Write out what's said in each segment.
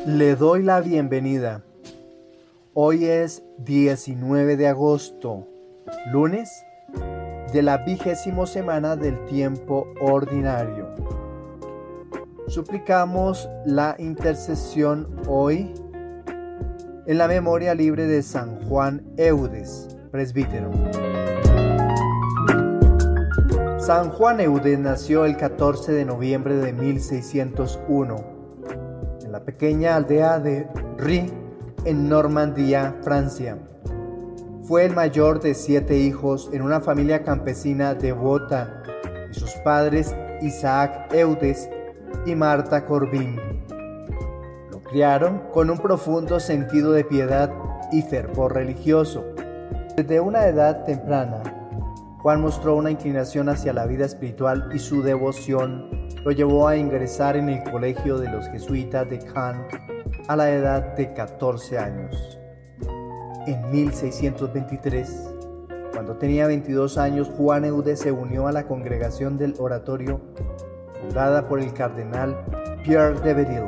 Le doy la bienvenida. Hoy es 19 de agosto, lunes de la 20ª semana del tiempo ordinario. Suplicamos la intercesión hoy en la memoria libre de San Juan Eudes, presbítero. San Juan Eudes nació el 14 de noviembre de 1601 en la pequeña aldea de Ry, en Normandía, Francia. Fue el mayor de 7 hijos en una familia campesina devota, y sus padres Isaac Eudes y Marta Corbin lo criaron con un profundo sentido de piedad y fervor religioso. Desde una edad temprana, Juan mostró una inclinación hacia la vida espiritual y su devoción lo llevó a ingresar en el colegio de los jesuitas de Caen a la edad de 14 años. En 1623, cuando tenía 22 años, Juan Eudes se unió a la congregación del Oratorio, fundada por el cardenal Pierre de Béthil.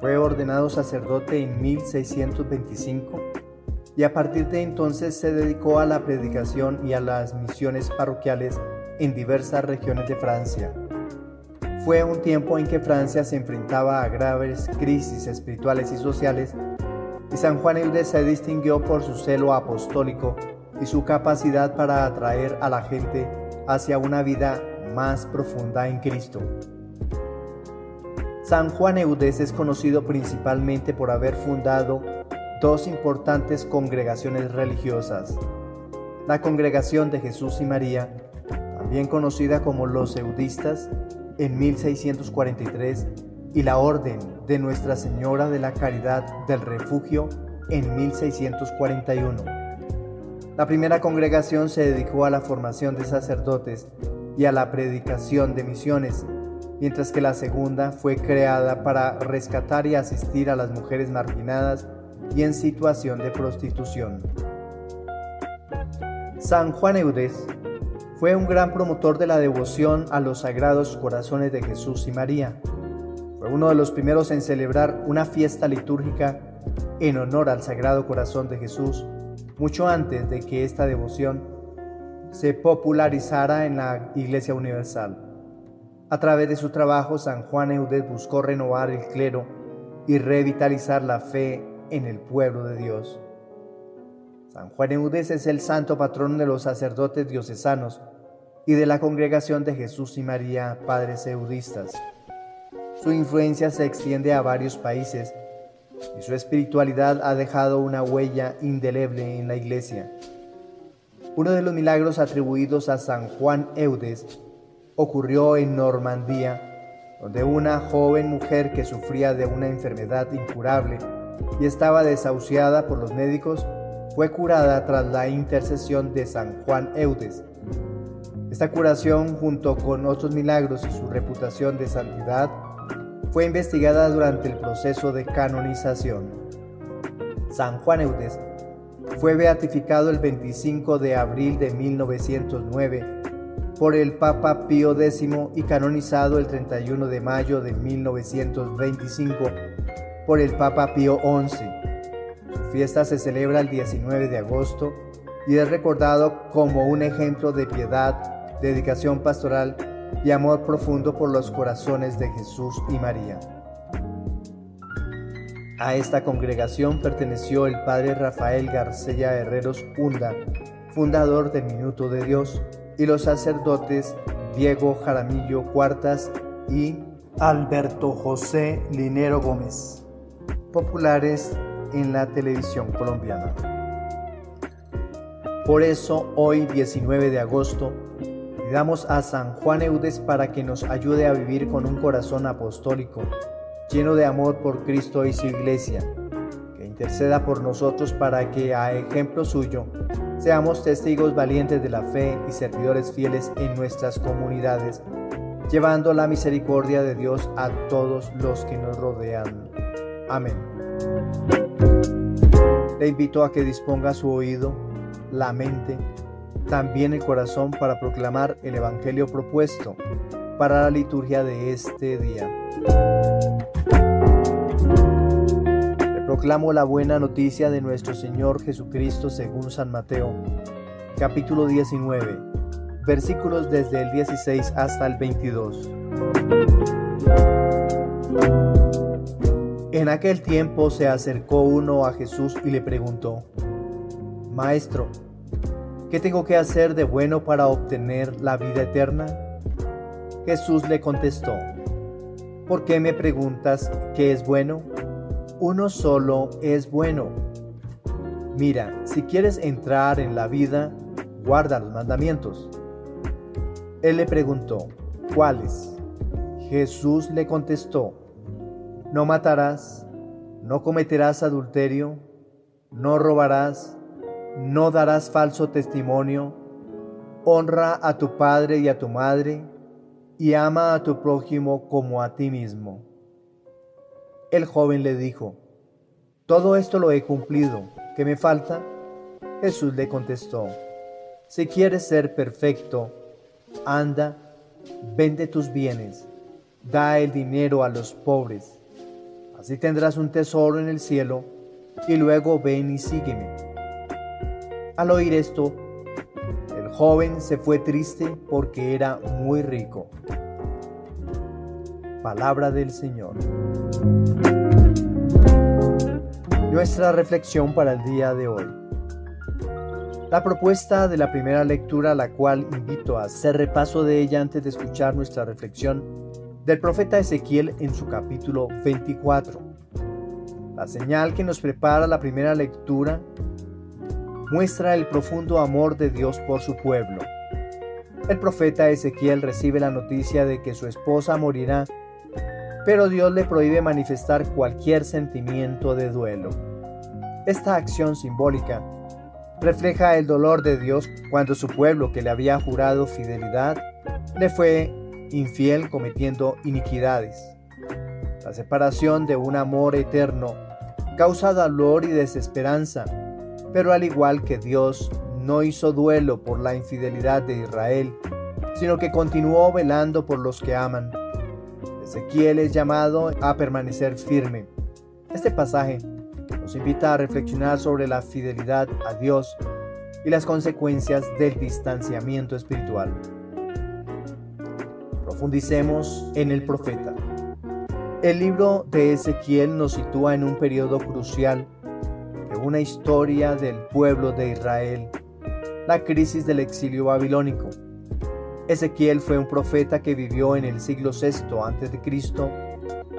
Fue ordenado sacerdote en 1625 y a partir de entonces se dedicó a la predicación y a las misiones parroquiales en diversas regiones de Francia. Fue un tiempo en que Francia se enfrentaba a graves crisis espirituales y sociales, y San Juan Eudes se distinguió por su celo apostólico y su capacidad para atraer a la gente hacia una vida más profunda en Cristo. San Juan Eudes es conocido principalmente por haber fundado 2 importantes congregaciones religiosas: la Congregación de Jesús y María, también conocida como los Eudistas, en 1643, y la Orden de Nuestra Señora de la Caridad del Refugio en 1641. La primera congregación se dedicó a la formación de sacerdotes y a la predicación de misiones, mientras que la segunda fue creada para rescatar y asistir a las mujeres marginadas y en situación de prostitución. San Juan Eudes fue un gran promotor de la devoción a los sagrados corazones de Jesús y María. Fue uno de los primeros en celebrar una fiesta litúrgica en honor al Sagrado Corazón de Jesús, mucho antes de que esta devoción se popularizara en la Iglesia Universal. A través de su trabajo, San Juan Eudes buscó renovar el clero y revitalizar la fe en el pueblo de Dios. San Juan Eudes es el santo patrón de los sacerdotes diocesanos y de la Congregación de Jesús y María, Padres Eudistas. Su influencia se extiende a varios países y su espiritualidad ha dejado una huella indeleble en la Iglesia. Uno de los milagros atribuidos a San Juan Eudes ocurrió en Normandía, donde una joven mujer que sufría de una enfermedad incurable y estaba desahuciada por los médicos fue curada tras la intercesión de San Juan Eudes. Esta curación, junto con otros milagros y su reputación de santidad, fue investigada durante el proceso de canonización. San Juan Eudes fue beatificado el 25 de abril de 1909 por el Papa Pío X y canonizado el 31 de mayo de 1925 por el Papa Pío XI. Su fiesta se celebra el 19 de agosto y es recordado como un ejemplo de piedad, dedicación pastoral y amor profundo por los corazones de Jesús y María. A esta congregación perteneció el padre Rafael García Herreros Hunda, fundador del Minuto de Dios, y los sacerdotes Diego Jaramillo Cuartas y Alberto José Linero Gómez, populares en la televisión colombiana. Por eso, hoy 19 de agosto, pidamos a San Juan Eudes para que nos ayude a vivir con un corazón apostólico, lleno de amor por Cristo y su Iglesia, que interceda por nosotros para que, a ejemplo suyo, seamos testigos valientes de la fe y servidores fieles en nuestras comunidades, llevando la misericordia de Dios a todos los que nos rodean. Amén. Le invito a que disponga su oído la mente, también el corazón para proclamar el Evangelio propuesto para la liturgia de este día. Le proclamo la buena noticia de nuestro Señor Jesucristo según San Mateo, capítulo 19, versículos desde el 16 hasta el 22. En aquel tiempo se acercó uno a Jesús y le preguntó: Maestro, ¿qué tengo que hacer de bueno para obtener la vida eterna? Jesús le contestó: ¿Por qué me preguntas qué es bueno? Uno solo es bueno. Mira, si quieres entrar en la vida, guarda los mandamientos. Él le preguntó: ¿Cuáles? Jesús le contestó: No matarás, no cometerás adulterio, no robarás, no darás falso testimonio, honra a tu padre y a tu madre, y ama a tu prójimo como a ti mismo. El joven le dijo: Todo esto lo he cumplido, ¿qué me falta? Jesús le contestó: Si quieres ser perfecto, anda, vende tus bienes, da el dinero a los pobres, así tendrás un tesoro en el cielo, y luego ven y sígueme. Al oír esto, el joven se fue triste porque era muy rico. Palabra del Señor. Nuestra reflexión para el día de hoy. La propuesta de la primera lectura, la cual invito a hacer repaso de ella antes de escuchar nuestra reflexión, del profeta Ezequiel en su capítulo 24. La señal que nos prepara la primera lectura muestra el profundo amor de Dios por su pueblo. El profeta Ezequiel recibe la noticia de que su esposa morirá, pero Dios le prohíbe manifestar cualquier sentimiento de duelo. Esta acción simbólica refleja el dolor de Dios cuando su pueblo, que le había jurado fidelidad, le fue infiel cometiendo iniquidades. La separación de un amor eterno causa dolor y desesperanza, pero al igual que Dios no hizo duelo por la infidelidad de Israel, sino que continuó velando por los que aman. Ezequiel es llamado a permanecer firme. Este pasaje nos invita a reflexionar sobre la fidelidad a Dios y las consecuencias del distanciamiento espiritual. Profundicemos en el profeta. El libro de Ezequiel nos sitúa en un periodo crucial de una historia del pueblo de Israel, la crisis del exilio babilónico. Ezequiel fue un profeta que vivió en el siglo VI a.C.,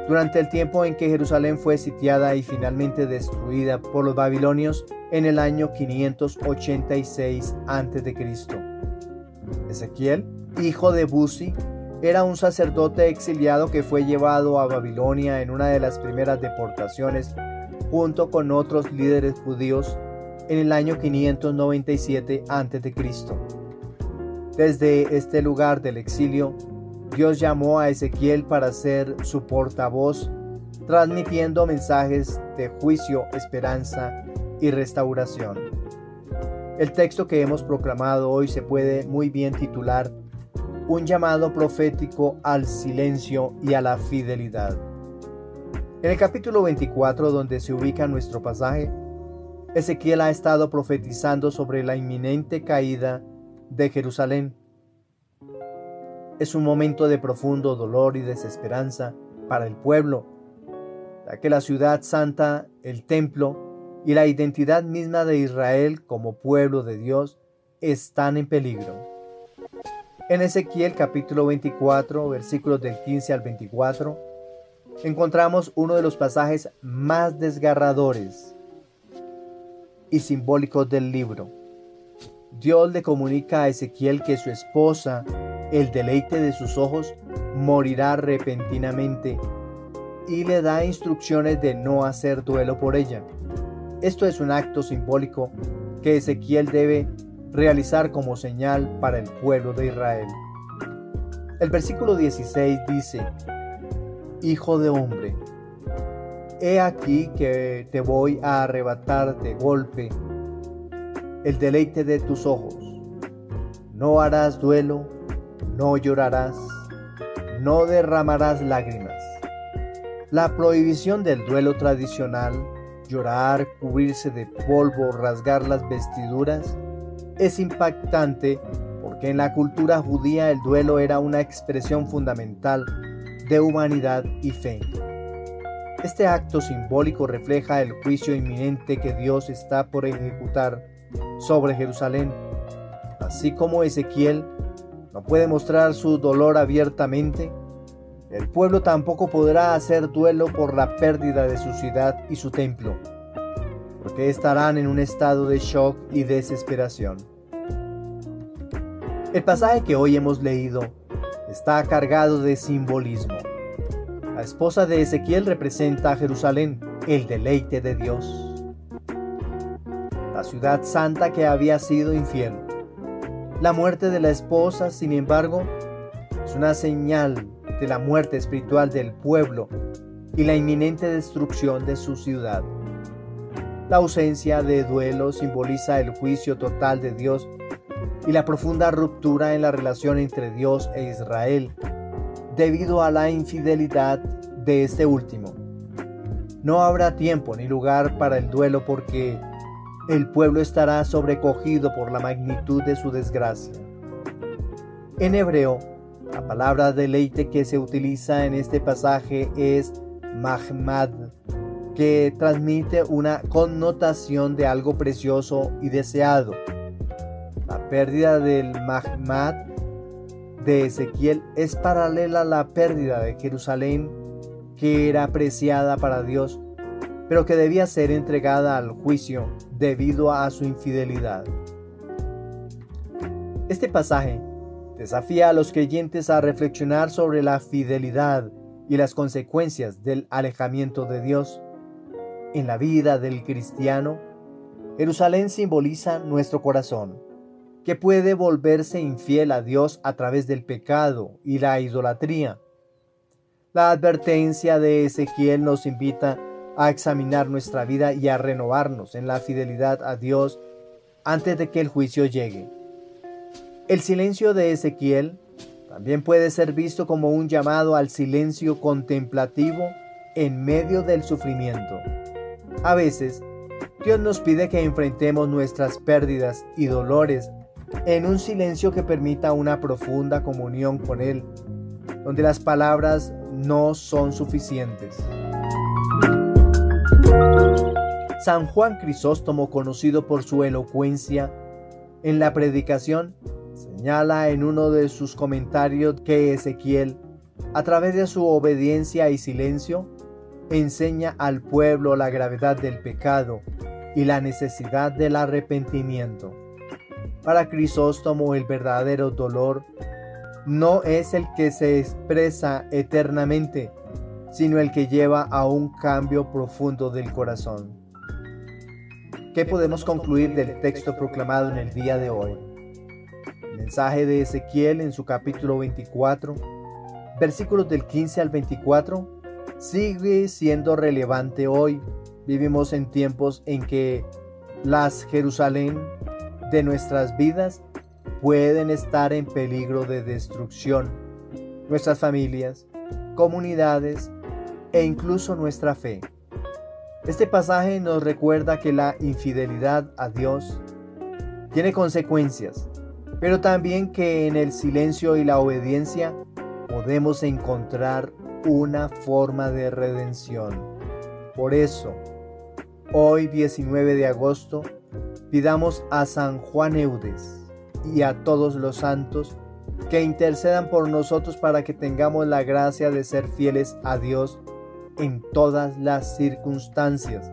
durante el tiempo en que Jerusalén fue sitiada y finalmente destruida por los babilonios en el año 586 a.C. Ezequiel, hijo de Buzi, era un sacerdote exiliado que fue llevado a Babilonia en una de las primeras deportaciones junto con otros líderes judíos en el año 597 a.C. Desde este lugar del exilio, Dios llamó a Ezequiel para ser su portavoz, transmitiendo mensajes de juicio, esperanza y restauración. El texto que hemos proclamado hoy se puede muy bien titular Un llamado profético al silencio y a la fidelidad. En el capítulo 24, donde se ubica nuestro pasaje, Ezequiel ha estado profetizando sobre la inminente caída de Jerusalén. Es un momento de profundo dolor y desesperanza para el pueblo, ya que la ciudad santa, el templo y la identidad misma de Israel como pueblo de Dios están en peligro. En Ezequiel capítulo 24, versículos del 15 al 24, encontramos uno de los pasajes más desgarradores y simbólicos del libro. Dios le comunica a Ezequiel que su esposa, el deleite de sus ojos, morirá repentinamente y le da instrucciones de no hacer duelo por ella. Esto es un acto simbólico que Ezequiel debe realizar como señal para el pueblo de Israel. El versículo 16 dice: Hijo de hombre, he aquí que te voy a arrebatar de golpe el deleite de tus ojos. No harás duelo, no llorarás, no derramarás lágrimas. La prohibición del duelo tradicional, llorar, cubrirse de polvo, rasgar las vestiduras, es impactante porque en la cultura judía el duelo era una expresión fundamental de humanidad y fe. Este acto simbólico refleja el juicio inminente que Dios está por ejecutar sobre Jerusalén. Así como Ezequiel no puede mostrar su dolor abiertamente, el pueblo tampoco podrá hacer duelo por la pérdida de su ciudad y su templo, porque estarán en un estado de shock y desesperación. El pasaje que hoy hemos leído está cargado de simbolismo. La esposa de Ezequiel representa a Jerusalén, el deleite de Dios, la ciudad santa que había sido infiel. La muerte de la esposa, sin embargo, es una señal de la muerte espiritual del pueblo y la inminente destrucción de su ciudad. La ausencia de duelo simboliza el juicio total de Dios y la profunda ruptura en la relación entre Dios e Israel, debido a la infidelidad de este último. No habrá tiempo ni lugar para el duelo porque el pueblo estará sobrecogido por la magnitud de su desgracia. En hebreo, la palabra deleite que se utiliza en este pasaje es mahmad, que transmite una connotación de algo precioso y deseado. La pérdida del mahmad de Ezequiel es paralela a la pérdida de Jerusalén, que era apreciada para Dios, pero que debía ser entregada al juicio debido a su infidelidad. Este pasaje desafía a los creyentes a reflexionar sobre la fidelidad y las consecuencias del alejamiento de Dios. En la vida del cristiano, Jerusalén simboliza nuestro corazón, que puede volverse infiel a Dios a través del pecado y la idolatría. La advertencia de Ezequiel nos invita a examinar nuestra vida y a renovarnos en la fidelidad a Dios antes de que el juicio llegue. El silencio de Ezequiel también puede ser visto como un llamado al silencio contemplativo en medio del sufrimiento. A veces, Dios nos pide que enfrentemos nuestras pérdidas y dolores en un silencio que permita una profunda comunión con Él, donde las palabras no son suficientes. San Juan Crisóstomo, conocido por su elocuencia en la predicación, señala en uno de sus comentarios que Ezequiel, a través de su obediencia y silencio, enseña al pueblo la gravedad del pecado y la necesidad del arrepentimiento. Para Crisóstomo, el verdadero dolor no es el que se expresa eternamente, sino el que lleva a un cambio profundo del corazón. ¿Qué podemos concluir del texto proclamado en el día de hoy? El mensaje de Ezequiel en su capítulo 24, versículos del 15 al 24, sigue siendo relevante hoy. Vivimos en tiempos en que las Jerusalén de nuestras vidas pueden estar en peligro de destrucción. Nuestras familias, comunidades e incluso nuestra fe. Este pasaje nos recuerda que la infidelidad a Dios tiene consecuencias, pero también que en el silencio y la obediencia podemos encontrar una forma de redención. Por eso, hoy 19 de agosto, pidamos a San Juan Eudes y a todos los santos que intercedan por nosotros para que tengamos la gracia de ser fieles a Dios en todas las circunstancias,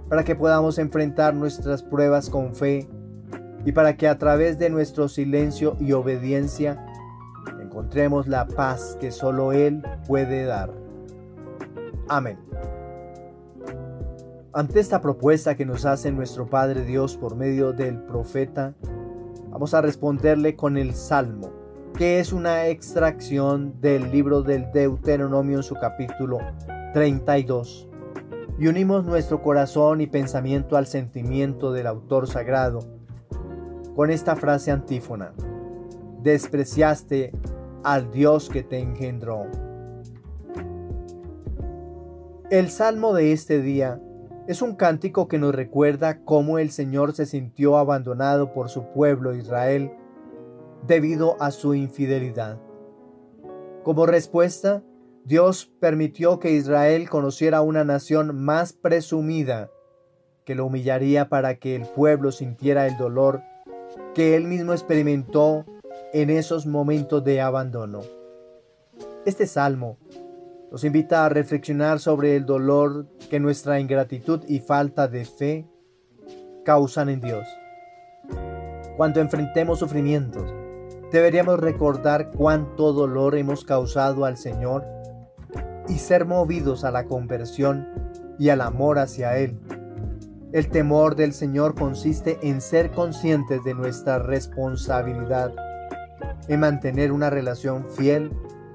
para que podamos enfrentar nuestras pruebas con fe y para que a través de nuestro silencio y obediencia encontremos la paz que solo Él puede dar. Amén. Ante esta propuesta que nos hace nuestro Padre Dios por medio del profeta, vamos a responderle con el Salmo, que es una extracción del libro del Deuteronomio en su capítulo 32. Y unimos nuestro corazón y pensamiento al sentimiento del autor sagrado, con esta frase antífona: despreciaste al Dios que te engendró. El salmo de este día es un cántico que nos recuerda cómo el Señor se sintió abandonado por su pueblo Israel debido a su infidelidad. Como respuesta, Dios permitió que Israel conociera una nación más presumida que lo humillaría para que el pueblo sintiera el dolor que él mismo experimentó en esos momentos de abandono. Este salmo nos invita a reflexionar sobre el dolor que nuestra ingratitud y falta de fe causan en Dios. Cuando enfrentemos sufrimientos, deberíamos recordar cuánto dolor hemos causado al Señor y ser movidos a la conversión y al amor hacia Él. El temor del Señor consiste en ser conscientes de nuestra responsabilidad en mantener una relación fiel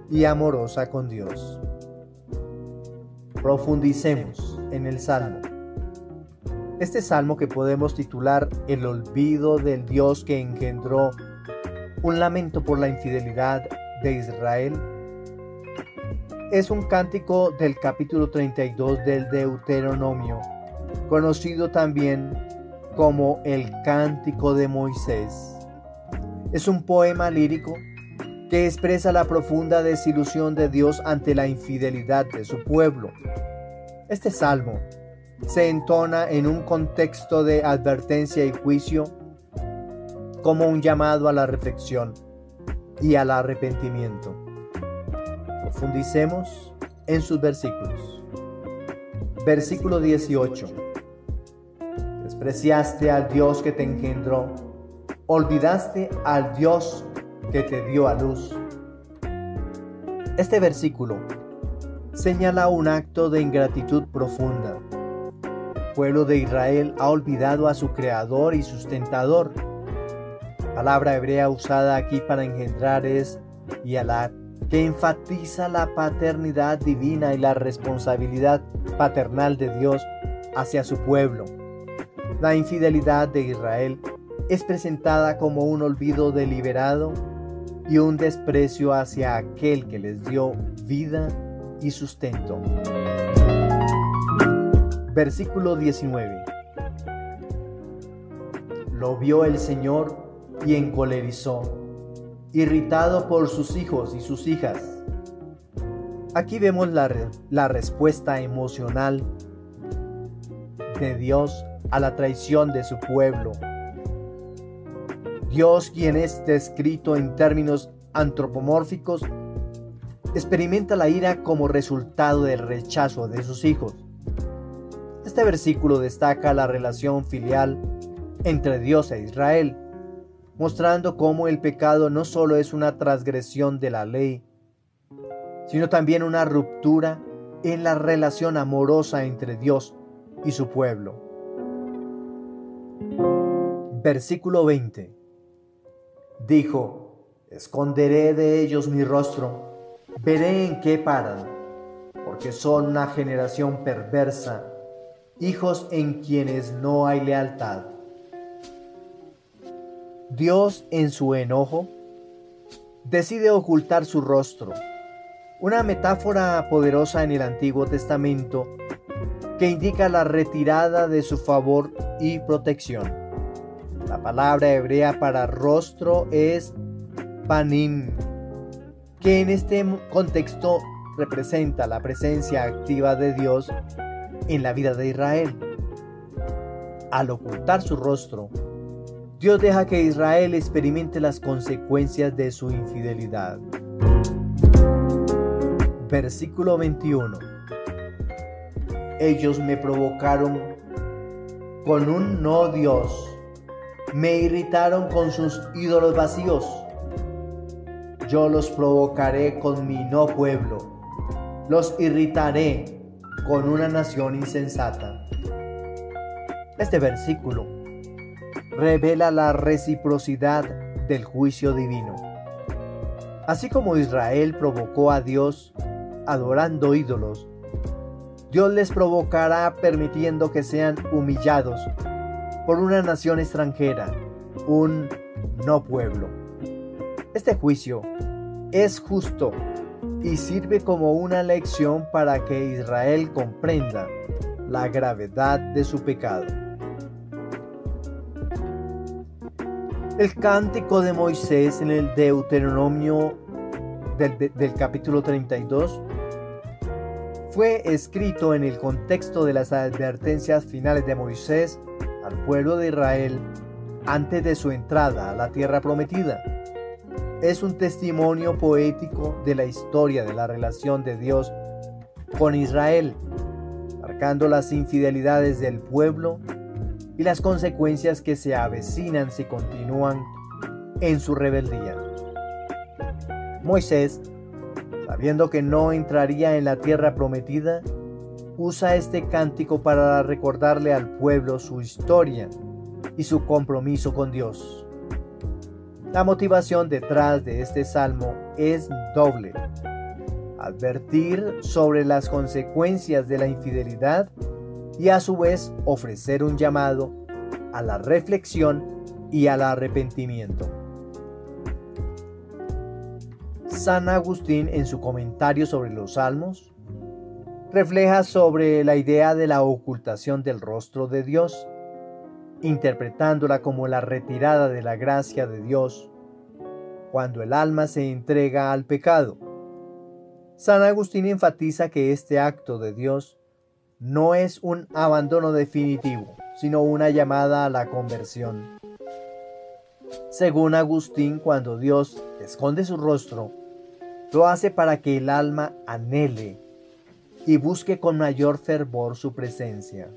y amorosa con Dios. Profundicemos en el Salmo. Este Salmo, que podemos titular El olvido del Dios que engendró, un lamento por la infidelidad de Israel, es un cántico del capítulo 32 del Deuteronomio, conocido también como el Cántico de Moisés. Es un poema lírico que expresa la profunda desilusión de Dios ante la infidelidad de su pueblo. Este salmo se entona en un contexto de advertencia y juicio como un llamado a la reflexión y al arrepentimiento. Profundicemos en sus versículos. Versículo 18. Despreciaste al Dios que te engendró, olvidaste al Dios que te dio a luz. Este versículo señala un acto de ingratitud profunda. El pueblo de Israel ha olvidado a su creador y sustentador. La palabra hebrea usada aquí para engendrar es yalad, que enfatiza la paternidad divina y la responsabilidad paternal de Dios hacia su pueblo. La infidelidad de Israel es presentada como un olvido deliberado y un desprecio hacia aquel que les dio vida y sustento. Versículo 19. Lo vio el Señor y encolerizó, irritado por sus hijos y sus hijas. Aquí vemos la respuesta emocional de Dios a la traición de su pueblo. Dios, quien es descrito en términos antropomórficos, experimenta la ira como resultado del rechazo de sus hijos. Este versículo destaca la relación filial entre Dios e Israel, mostrando cómo el pecado no solo es una transgresión de la ley, sino también una ruptura en la relación amorosa entre Dios y su pueblo. Versículo 20. Dijo: esconderé de ellos mi rostro, veré en qué paran, porque son una generación perversa, hijos en quienes no hay lealtad. Dios, en su enojo, decide ocultar su rostro, una metáfora poderosa en el Antiguo Testamento que indica la retirada de su favor y protección. La palabra hebrea para rostro es panim, que en este contexto representa la presencia activa de Dios en la vida de Israel. Al ocultar su rostro, Dios deja que Israel experimente las consecuencias de su infidelidad. Versículo 21. Ellos me provocaron con un no Dios, me irritaron con sus ídolos vacíos. Yo los provocaré con mi no pueblo, los irritaré con una nación insensata. Este versículo revela la reciprocidad del juicio divino. Así como Israel provocó a Dios adorando ídolos, Dios les provocará permitiendo que sean humillados por una nación extranjera un no pueblo. Este juicio es justo y sirve como una lección para que Israel comprenda la gravedad de su pecado. El cántico de Moisés en el Deuteronomio del capítulo 32 fue escrito en el contexto de las advertencias finales de Moisés al pueblo de Israel antes de su entrada a la tierra prometida. Es un testimonio poético de la historia de la relación de Dios con Israel, marcando las infidelidades del pueblo y las consecuencias que se avecinan si continúan en su rebeldía. Moisés, sabiendo que no entraría en la tierra prometida, usa este cántico para recordarle al pueblo su historia y su compromiso con Dios. La motivación detrás de este salmo es doble: advertir sobre las consecuencias de la infidelidad y a su vez ofrecer un llamado a la reflexión y al arrepentimiento. San Agustín, en su comentario sobre los Salmos, refleja sobre la idea de la ocultación del rostro de Dios, interpretándola como la retirada de la gracia de Dios cuando el alma se entrega al pecado. San Agustín enfatiza que este acto de Dios no es un abandono definitivo, sino una llamada a la conversión. Según Agustín, cuando Dios esconde su rostro, lo hace para que el alma anhele y busque con mayor fervor su presencia.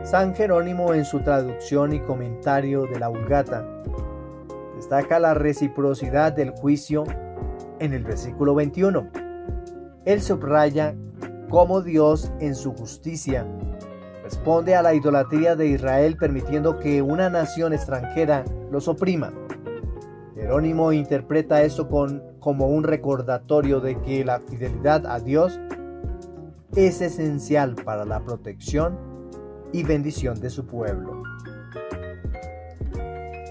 San Jerónimo, en su traducción y comentario de la Vulgata, destaca la reciprocidad del juicio en el versículo 21. Él subraya cómo Dios, en su justicia, responde a la idolatría de Israel permitiendo que una nación extranjera los oprima. Jerónimo interpreta esto como un recordatorio de que la fidelidad a Dios es esencial para la protección y bendición de su pueblo.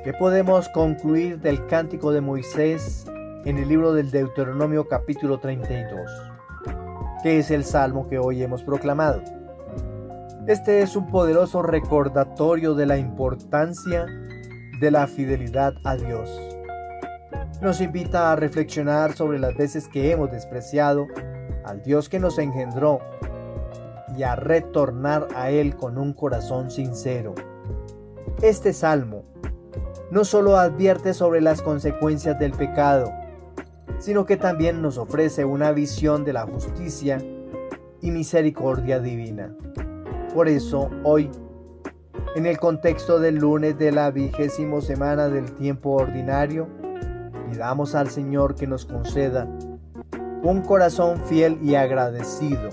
¿Qué podemos concluir del cántico de Moisés en el libro del Deuteronomio capítulo 32? Que es el salmo que hoy hemos proclamado. Este es un poderoso recordatorio de la importancia de la fidelidad a Dios. Nos invita a reflexionar sobre las veces que hemos despreciado al Dios que nos engendró y a retornar a Él con un corazón sincero. Este salmo no solo advierte sobre las consecuencias del pecado, sino que también nos ofrece una visión de la justicia y misericordia divina. Por eso, hoy, en el contexto del lunes de la 20ª semana del tiempo ordinario, pidamos al Señor que nos conceda un corazón fiel y agradecido,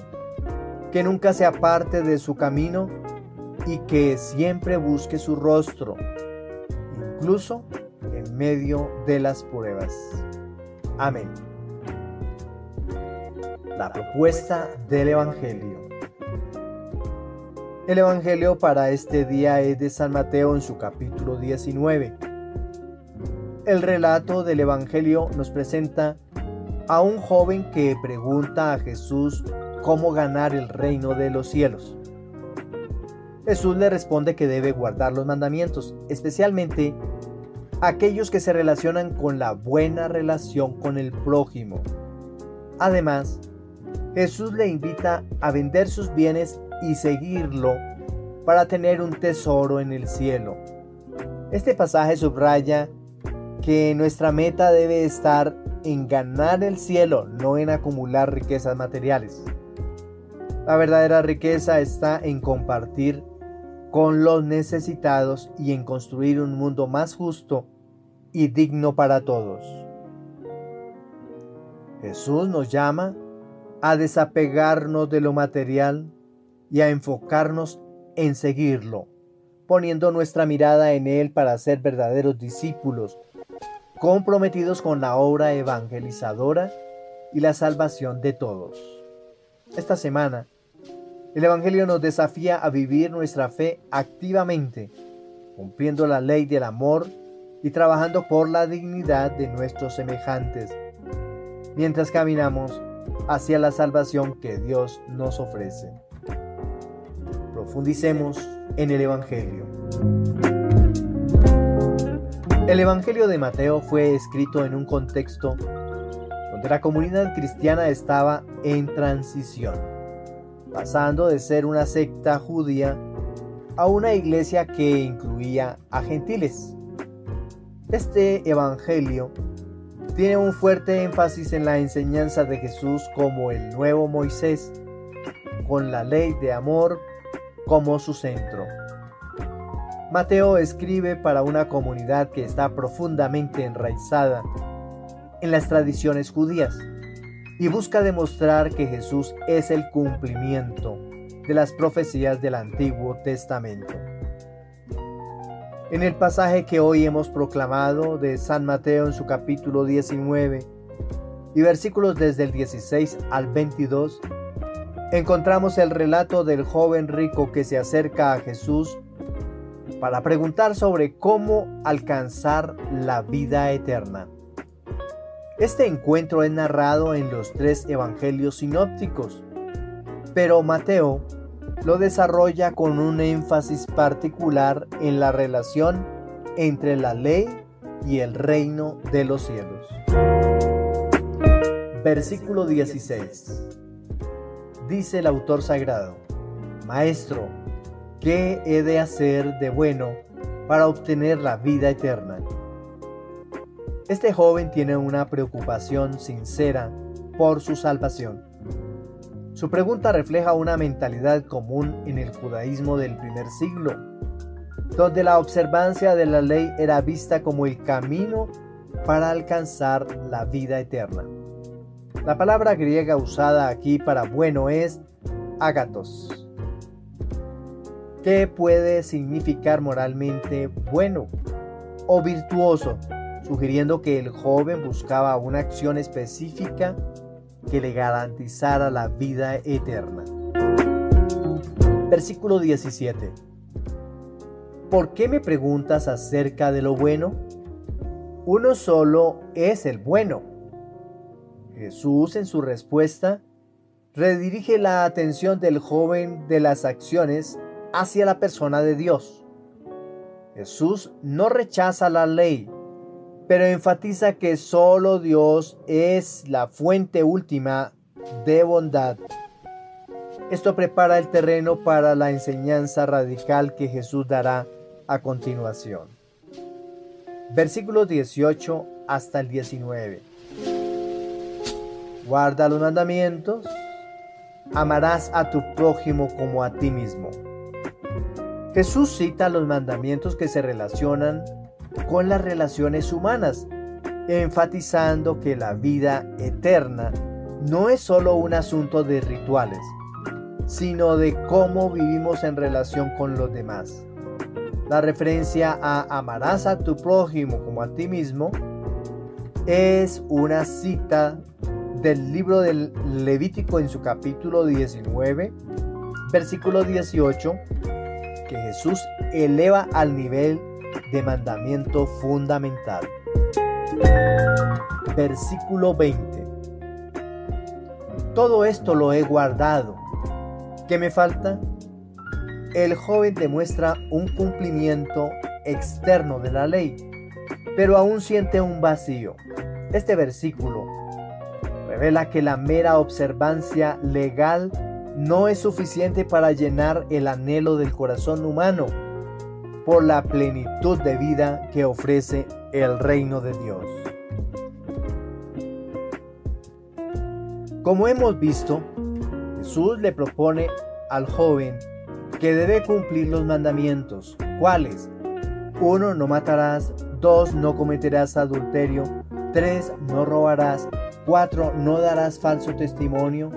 que nunca se aparte de su camino y que siempre busque su rostro, incluso en medio de las pruebas. Amén. La propuesta del Evangelio. El Evangelio para este día es de San Mateo en su capítulo 19. El relato del Evangelio nos presenta a un joven que pregunta a Jesús cómo ganar el reino de los cielos. Jesús le responde que debe guardar los mandamientos, especialmente aquellos que se relacionan con la buena relación con el prójimo. Además, Jesús le invita a vender sus bienes y seguirlo para tener un tesoro en el cielo. Este pasaje subraya que nuestra meta debe estar en ganar el cielo, no en acumular riquezas materiales. La verdadera riqueza está en compartir con los necesitados y en construir un mundo más justo y digno para todos. Jesús nos llama a desapegarnos de lo material y a enfocarnos en seguirlo, poniendo nuestra mirada en Él para ser verdaderos discípulos, comprometidos con la obra evangelizadora y la salvación de todos. Esta semana, el Evangelio nos desafía a vivir nuestra fe activamente, cumpliendo la ley del amor y trabajando por la dignidad de nuestros semejantes, mientras caminamos hacia la salvación que Dios nos ofrece. Profundicemos en el Evangelio. El Evangelio de Mateo fue escrito en un contexto donde la comunidad cristiana estaba en transición, pasando de ser una secta judía a una iglesia que incluía a gentiles. Este Evangelio tiene un fuerte énfasis en la enseñanza de Jesús como el nuevo Moisés, con la ley de amor como su centro. Mateo escribe para una comunidad que está profundamente enraizada en las tradiciones judías y busca demostrar que Jesús es el cumplimiento de las profecías del Antiguo Testamento. En el pasaje que hoy hemos proclamado de San Mateo en su capítulo 19 y versículos desde el 16 al 22, encontramos el relato del joven rico que se acerca a Jesús para preguntar sobre cómo alcanzar la vida eterna. Este encuentro es narrado en los 3 evangelios sinópticos, pero Mateo lo desarrolla con un énfasis particular en la relación entre la ley y el reino de los cielos. Versículo 16. Dice el autor sagrado: Maestro, ¿qué he de hacer de bueno para obtener la vida eterna? Este joven tiene una preocupación sincera por su salvación. Su pregunta refleja una mentalidad común en el judaísmo del primer siglo, donde la observancia de la ley era vista como el camino para alcanzar la vida eterna. La palabra griega usada aquí para bueno es ágatos, que puede significar moralmente bueno o virtuoso, sugiriendo que el joven buscaba una acción específica que le garantizara la vida eterna. Versículo 17. ¿Por qué me preguntas acerca de lo bueno? Uno solo es el bueno. Jesús, en su respuesta, redirige la atención del joven de las acciones hacia la persona de Dios. Jesús no rechaza la ley, pero enfatiza que solo Dios es la fuente última de bondad. Esto prepara el terreno para la enseñanza radical que Jesús dará a continuación. Versículos 18 hasta el 19. Guarda los mandamientos, amarás a tu prójimo como a ti mismo. Jesús cita los mandamientos que se relacionan con las relaciones humanas, enfatizando que la vida eterna no es solo un asunto de rituales, sino de cómo vivimos en relación con los demás. La referencia a amarás a tu prójimo como a ti mismo es una cita del libro del Levítico en su capítulo 19, versículo 18, que Jesús eleva al nivel de mandamiento fundamental. Versículo 20. Todo esto lo he guardado. ¿Qué me falta? El joven demuestra un cumplimiento externo de la ley, pero aún siente un vacío. Este versículo revela que la mera observancia legal no es suficiente para llenar el anhelo del corazón humano por la plenitud de vida que ofrece el reino de Dios. Como hemos visto, Jesús le propone al joven que debe cumplir los mandamientos. ¿Cuáles? 1. No matarás. 2. No cometerás adulterio. 3. No robarás. 4. No darás falso testimonio.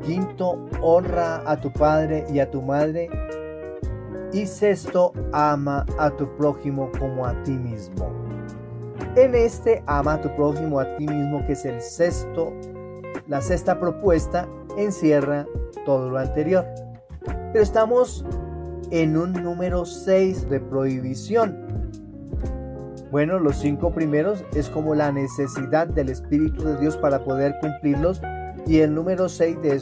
5. Honra a tu padre y a tu madre. Y 6. Ama a tu prójimo como a ti mismo. En este ama a tu prójimo a ti mismo, que es la sexta propuesta, encierra todo lo anterior. Pero estamos en un número 6 de prohibición. Bueno, los 5 primeros es como la necesidad del Espíritu de Dios para poder cumplirlos, y el número 6 de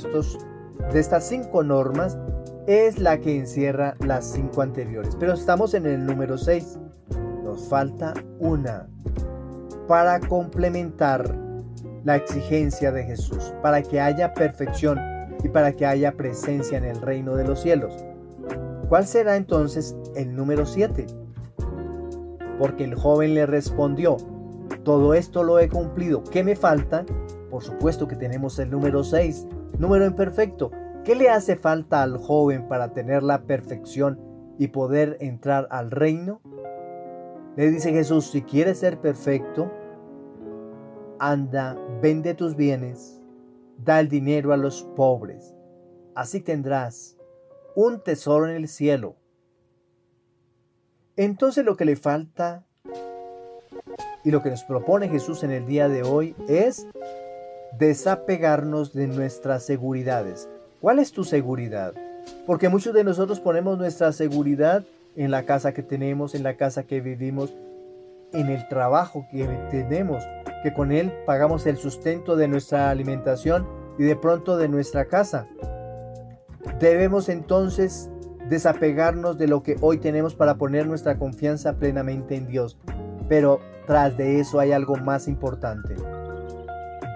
estas 5 normas es la que encierra las 5 anteriores. Pero estamos en el número 6. Nos falta una para complementar la exigencia de Jesús, para que haya perfección y para que haya presencia en el reino de los cielos. ¿Cuál será entonces el número 7? Porque el joven le respondió: todo esto lo he cumplido. ¿Qué me falta? Por supuesto que tenemos el número 6, número imperfecto. ¿Qué le hace falta al joven para tener la perfección y poder entrar al reino? Le dice Jesús: si quieres ser perfecto, anda, vende tus bienes, da el dinero a los pobres, así tendrás un tesoro en el cielo. Entonces lo que le falta y lo que nos propone Jesús en el día de hoy es desapegarnos de nuestras seguridades. ¿Cuál es tu seguridad? Porque muchos de nosotros ponemos nuestra seguridad en la casa que tenemos, en la casa que vivimos, en el trabajo que tenemos, que con él pagamos el sustento de nuestra alimentación y de pronto de nuestra casa. Debemos entonces desapegarnos de lo que hoy tenemos para poner nuestra confianza plenamente en Dios. Pero tras de eso hay algo más importante: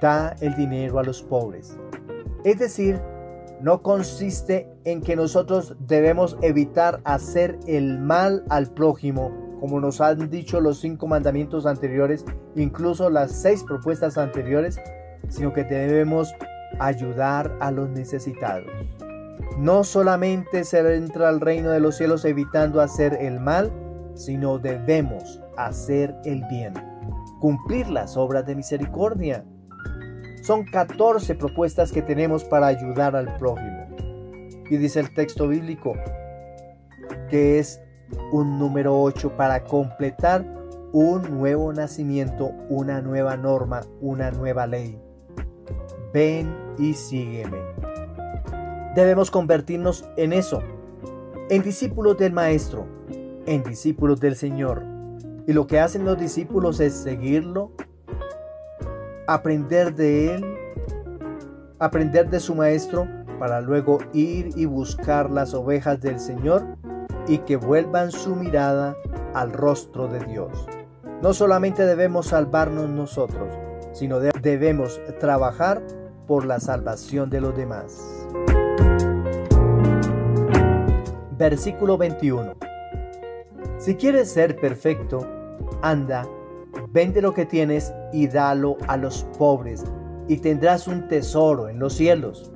da el dinero a los pobres. Es decir, no consiste en que nosotros debemos evitar hacer el mal al prójimo, como nos han dicho los 5 mandamientos anteriores, incluso las 6 propuestas anteriores, sino que debemos ayudar a los necesitados. No solamente se entra al reino de los cielos evitando hacer el mal, sino debemos hacer el bien, cumplir las obras de misericordia. Son 14 propuestas que tenemos para ayudar al prójimo. Y dice el texto bíblico que es un número 8 para completar un nuevo nacimiento, una nueva norma, una nueva ley. Ven y sígueme. Debemos convertirnos en eso, en discípulos del Maestro, en discípulos del Señor. Y lo que hacen los discípulos es seguirlo, aprender de Él, aprender de su Maestro, para luego ir y buscar las ovejas del Señor y que vuelvan su mirada al rostro de Dios. No solamente debemos salvarnos nosotros, sino debemos trabajar por la salvación de los demás. Versículo 21. Si quieres ser perfecto, anda, vende lo que tienes y dalo a los pobres, y tendrás un tesoro en los cielos.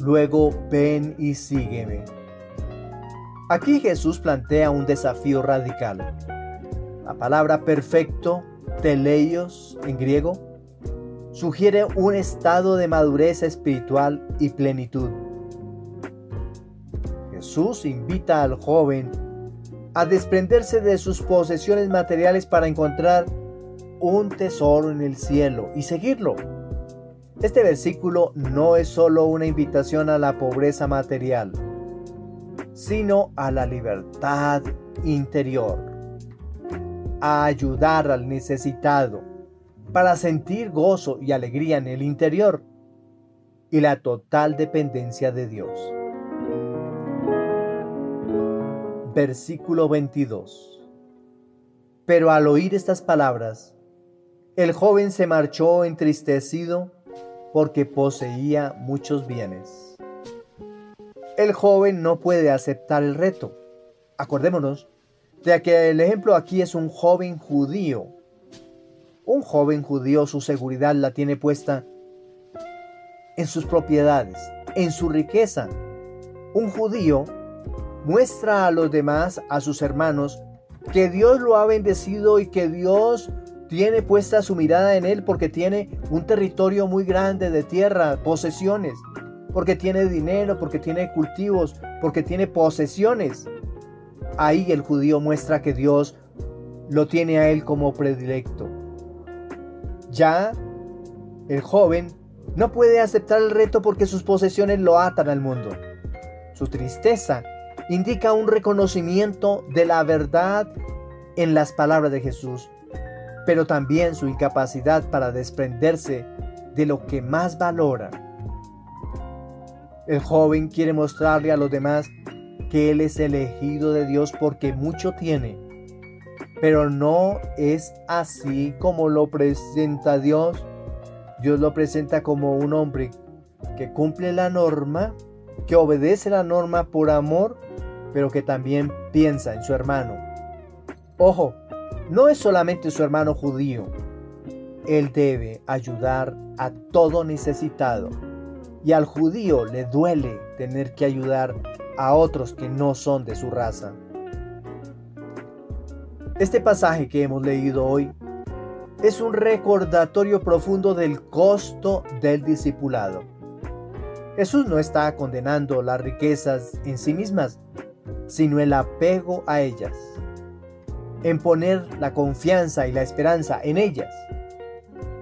Luego ven y sígueme. Aquí Jesús plantea un desafío radical. La palabra perfecto, teleios en griego, sugiere un estado de madurez espiritual y plenitud. Jesús invita al joven a desprenderse de sus posesiones materiales para encontrar un tesoro en el cielo y seguirlo. Este versículo no es solo una invitación a la pobreza material, sino a la libertad interior, a ayudar al necesitado, para sentir gozo y alegría en el interior y la total dependencia de Dios. Versículo 22. Pero al oír estas palabras, el joven se marchó entristecido porque poseía muchos bienes. El joven no puede aceptar el reto. Acordémonos de que el ejemplo aquí es un joven judío. Un joven judío su seguridad la tiene puesta en sus propiedades, en su riqueza. Un judío muestra a los demás, a sus hermanos, que Dios lo ha bendecido y que Dios tiene puesta su mirada en él porque tiene un territorio muy grande de tierra, posesiones, porque tiene dinero, porque tiene cultivos, porque tiene posesiones. Ahí el judío muestra que Dios lo tiene a él como predilecto. Ya el joven no puede aceptar el reto porque sus posesiones lo atan al mundo. Su tristeza indica un reconocimiento de la verdad en las palabras de Jesús, pero también su incapacidad para desprenderse de lo que más valora. El joven quiere mostrarle a los demás que él es elegido de Dios porque mucho tiene, pero no es así como lo presenta Dios. Dios lo presenta como un hombre que cumple la norma, que obedece la norma por amor, pero que también piensa en su hermano. Ojo, no es solamente su hermano judío. Él debe ayudar a todo necesitado. Y al judío le duele tener que ayudar a otros que no son de su raza. Este pasaje que hemos leído hoy es un recordatorio profundo del costo del discipulado. Jesús no está condenando las riquezas en sí mismas, sino el apego a ellas, en poner la confianza y la esperanza en ellas.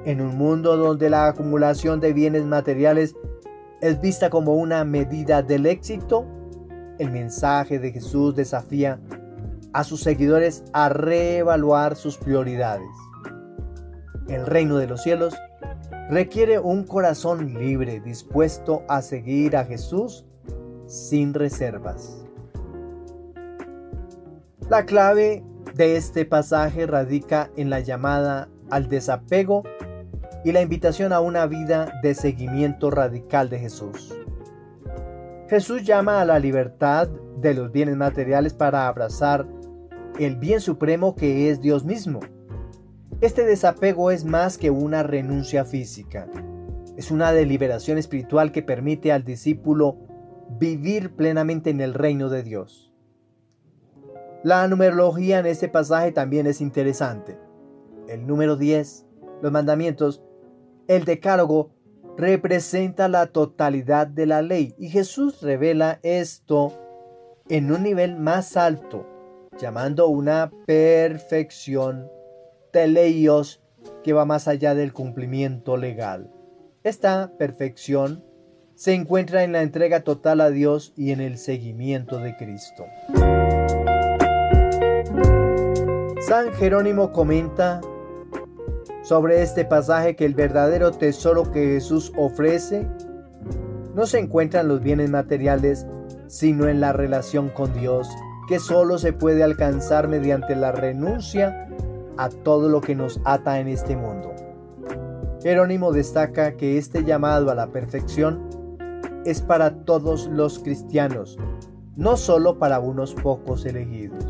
En un mundo donde la acumulación de bienes materiales es vista como una medida del éxito, el mensaje de Jesús desafía a sus seguidores a reevaluar sus prioridades. El reino de los cielos requiere un corazón libre, dispuesto a seguir a Jesús sin reservas. La clave de este pasaje radica en la llamada al desapego y la invitación a una vida de seguimiento radical de Jesús. Jesús llama a la libertad de los bienes materiales para abrazar el bien supremo que es Dios mismo. Este desapego es más que una renuncia física. Es una deliberación espiritual que permite al discípulo vivir plenamente en el reino de Dios. La numerología en este pasaje también es interesante. El número 10, los mandamientos, el decálogo, representa la totalidad de la ley y Jesús revela esto en un nivel más alto, llamando una perfección teleios que va más allá del cumplimiento legal. Esta perfección se encuentra en la entrega total a Dios y en el seguimiento de Cristo. San Jerónimo comenta sobre este pasaje que el verdadero tesoro que Jesús ofrece no se encuentra en los bienes materiales, sino en la relación con Dios, que solo se puede alcanzar mediante la renuncia a todo lo que nos ata en este mundo. Jerónimo destaca que este llamado a la perfección es para todos los cristianos, no solo para unos pocos elegidos.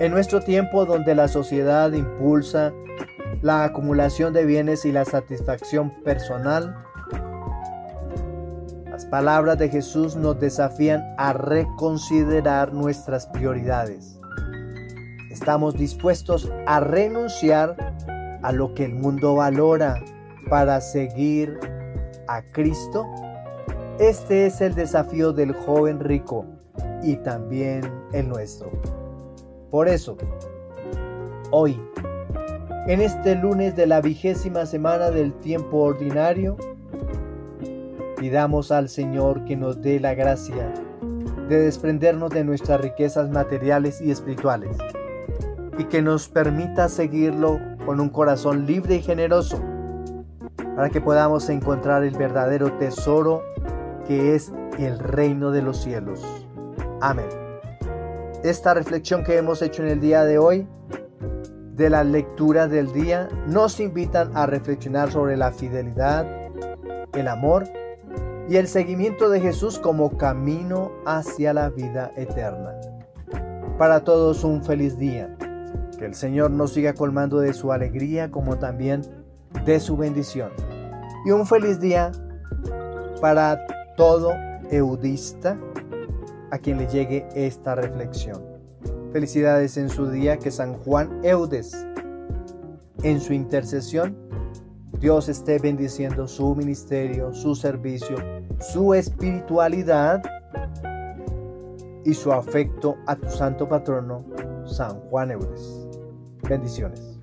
En nuestro tiempo, donde la sociedad impulsa la acumulación de bienes y la satisfacción personal, las palabras de Jesús nos desafían a reconsiderar nuestras prioridades. ¿Estamos dispuestos a renunciar a lo que el mundo valora para seguir a Cristo? Este es el desafío del joven rico y también el nuestro. Por eso, hoy, en este lunes de la 20ª semana del tiempo ordinario, pidamos al Señor que nos dé la gracia de desprendernos de nuestras riquezas materiales y espirituales y que nos permita seguirlo con un corazón libre y generoso para que podamos encontrar el verdadero tesoro que es el reino de los cielos. Amén. Esta reflexión que hemos hecho en el día de hoy, de la lectura del día, nos invitan a reflexionar sobre la fidelidad, el amor y el seguimiento de Jesús como camino hacia la vida eterna. Para todos un feliz día. Que el Señor nos siga colmando de su alegría como también de su bendición. Y un feliz día para todo eudista a quien le llegue esta reflexión. Felicidades en su día, que San Juan Eudes, en su intercesión, Dios esté bendiciendo su ministerio, su servicio, su espiritualidad y su afecto a tu santo patrono, San Juan Eudes. Bendiciones.